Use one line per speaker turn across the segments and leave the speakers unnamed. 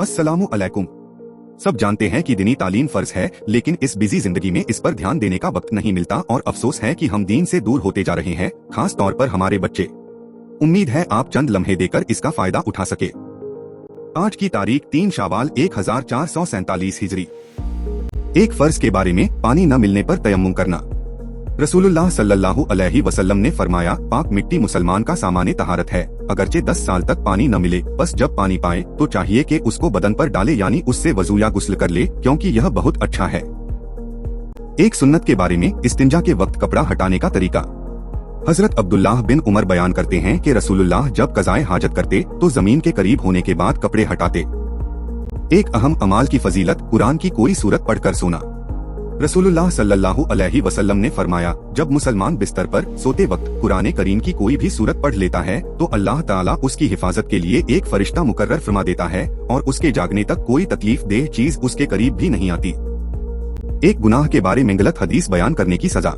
अस्सलामु अलैकुम। सब जानते हैं कि दीनी तालीम फर्ज है, लेकिन इस बिजी जिंदगी में इस पर ध्यान देने का वक्त नहीं मिलता और अफसोस है कि हम दीन से दूर होते जा रहे हैं, खास तौर पर हमारे बच्चे। उम्मीद है आप चंद लम्हे देकर इसका फायदा उठा सके। आज की तारीख 3 शावाल 1447 हिजरी। एक फर्ज के बारे में पानी न मिलने पर तयम्मुम करना। रसूलुल्लाह सल्लल्लाहु अलैहि वसल्लम ने फरमाया, पाक मिट्टी मुसलमान का सामाने तहारत है, अगरचे 10 साल तक पानी न मिले, बस जब पानी पाए तो चाहिए कि उसको बदन पर डाले, यानी उससे वजू या गुस्ल कर ले, क्योंकि यह बहुत अच्छा है। एक सुन्नत के बारे में इस्तिंजा के वक्त कपड़ा हटाने का तरीका। हजरत अब्दुल्लाह बिन उमर बयान करते हैं कि रसूलुल्लाह जब कज़ाए हाजत करते तो जमीन के करीब होने के बाद कपड़े हटाते। एक अहम अमाल की फजीलत, कुरान की कोई सूरत पढ़कर सोना। रसूलुल्लाह सल्लल्लाहु अलैहि वसल्लम ने फरमाया, जब मुसलमान बिस्तर पर सोते वक्त कुरान करीम की कोई भी सूरत पढ़ लेता है तो अल्लाह ताला उसकी हिफाजत के लिए एक फरिश्ता मुकर्रर फरमा देता है और उसके जागने तक कोई तकलीफ देह चीज उसके करीब भी नहीं आती। एक गुनाह के बारे में गलत हदीस बयान करने की सजा।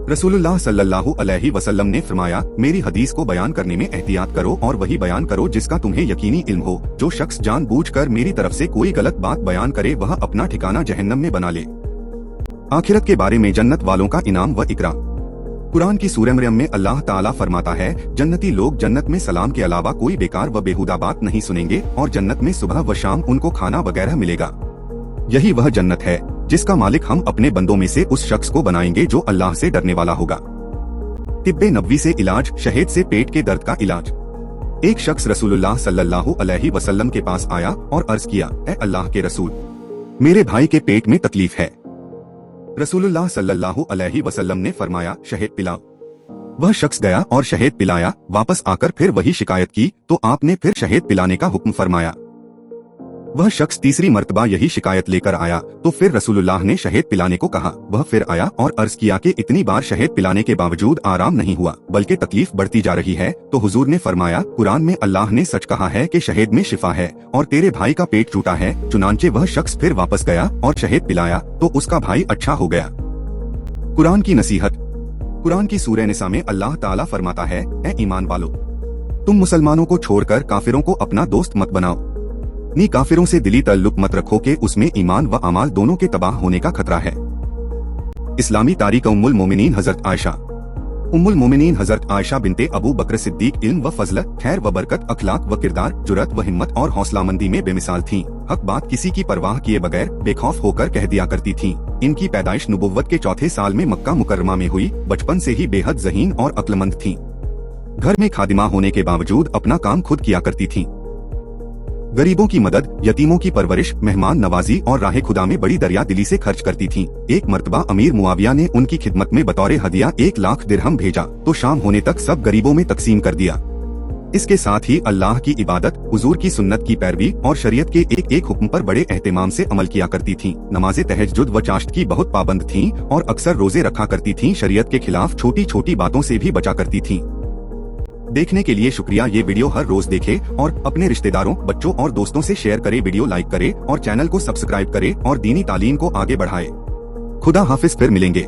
रसूलुल्लाह सल्लल्लाहु अलैहि वसल्लम ने फरमाया, मेरी हदीस को बयान करने में एहतियात करो और वही बयान करो जिसका तुम्हें यकीनी इल्म हो। जो शख्स जानबूझकर मेरी तरफ से कोई गलत बात बयान करे वह अपना ठिकाना जहन्नम में बना ले। आखिरत के बारे में जन्नत वालों का इनाम व इकराम। कुरान की सूरह मरियम में अल्लाह ताला फरमाता है, जन्नती लोग जन्नत में सलाम के अलावा कोई बेकार व बेहुदा बात नहीं सुनेंगे और जन्नत में सुबह व शाम उनको खाना वगैरह मिलेगा। यही वह जन्नत है जिसका मालिक हम अपने बंदों में से उस शख्स को बनाएंगे जो अल्लाह से डरने वाला होगा। तिब्बे नबवी से इलाज, शहद से पेट के दर्द का इलाज। एक शख्स रसूलुल्लाह सल्लल्लाहु अलैहि वसल्लम के पास आया और अर्ज किया, ए अल्लाह के रसूल, मेरे भाई के पेट में तकलीफ है। रसूलुल्लाह सल्लल्लाहु अलैहि वसल्लम ने फरमाया, शहद पिलाओ। वह शख्स गया और शहद पिलाया, वापस आकर फिर वही शिकायत की तो आपने फिर शहद पिलाने का हुक्म फरमाया। वह शख्स तीसरी मर्तबा यही शिकायत लेकर आया तो फिर रसूलुल्लाह ने शहद पिलाने को कहा। वह फिर आया और अर्ज किया कि इतनी बार शहद पिलाने के बावजूद आराम नहीं हुआ बल्कि तकलीफ बढ़ती जा रही है, तो हुजूर ने फरमाया, कुरान में अल्लाह ने सच कहा है कि शहद में शिफा है और तेरे भाई का पेट टूटा है। चुनांचे वह शख्स फिर वापस गया और शहद पिलाया तो उसका भाई अच्छा हो गया। कुरान की नसीहत। कुरान की सूरह निसा में अल्लाह ताला फरमाता है, ए ईमान वालो, तुम मुसलमानों को छोड़कर काफिरों को अपना दोस्त मत बनाओ। नी काफिरों से दिली ताल्लुक मत रखो कि उसमें ईमान व अमाल दोनों के तबाह होने का खतरा है। इस्लामी तारीख उम्मुल मोमिनीन हजरत आयशा। उम्मुल मोमिनीन हजरत आयशा बिनते अबू बकर सिद्दीक इल्म व फजलत, खैर व बरकत, अखलाक व किरदार, जुरत व हिम्मत और हौसलामंदी में बेमिसाल थीं। हक बात किसी की परवाह किए बगैर बेखौफ होकर कह दिया करती थीं। इनकी पैदाइश नुबुव्वत के चौथे साल में मक्का मुकर्रमा में हुई। बचपन से ही बेहद ज़हीन और अक्लमंद थीं। घर में खादिमा होने के बावजूद अपना काम खुद किया करती थीं। गरीबों की मदद, यतीमों की परवरिश, मेहमान नवाजी और राह खुदा में बड़ी दरिया दिली से खर्च करती थीं। एक मर्तबा अमीर मुआविया ने उनकी खिदमत में बतौरे हदिया 1 लाख दिरहम भेजा तो शाम होने तक सब गरीबों में तकसीम कर दिया। इसके साथ ही अल्लाह की इबादत, हुजूर की सुन्नत की पैरवी और शरीयत के एक एक हुक्म पर बड़े एहतिमाम से अमल किया करती थीं। नमाज़े तहज्जुद व चाश्त की बहुत पाबंद थीं और अक्सर रोजे रखा करती थीं। शरीयत के खिलाफ छोटी छोटी बातों से भी बचा करती थीं। देखने के लिए शुक्रिया। ये वीडियो हर रोज देखें और अपने रिश्तेदारों, बच्चों और दोस्तों से शेयर करें। वीडियो लाइक करें और चैनल को सब्सक्राइब करें और दीनी तालीम को आगे बढ़ाएं। खुदा हाफिज, फिर मिलेंगे।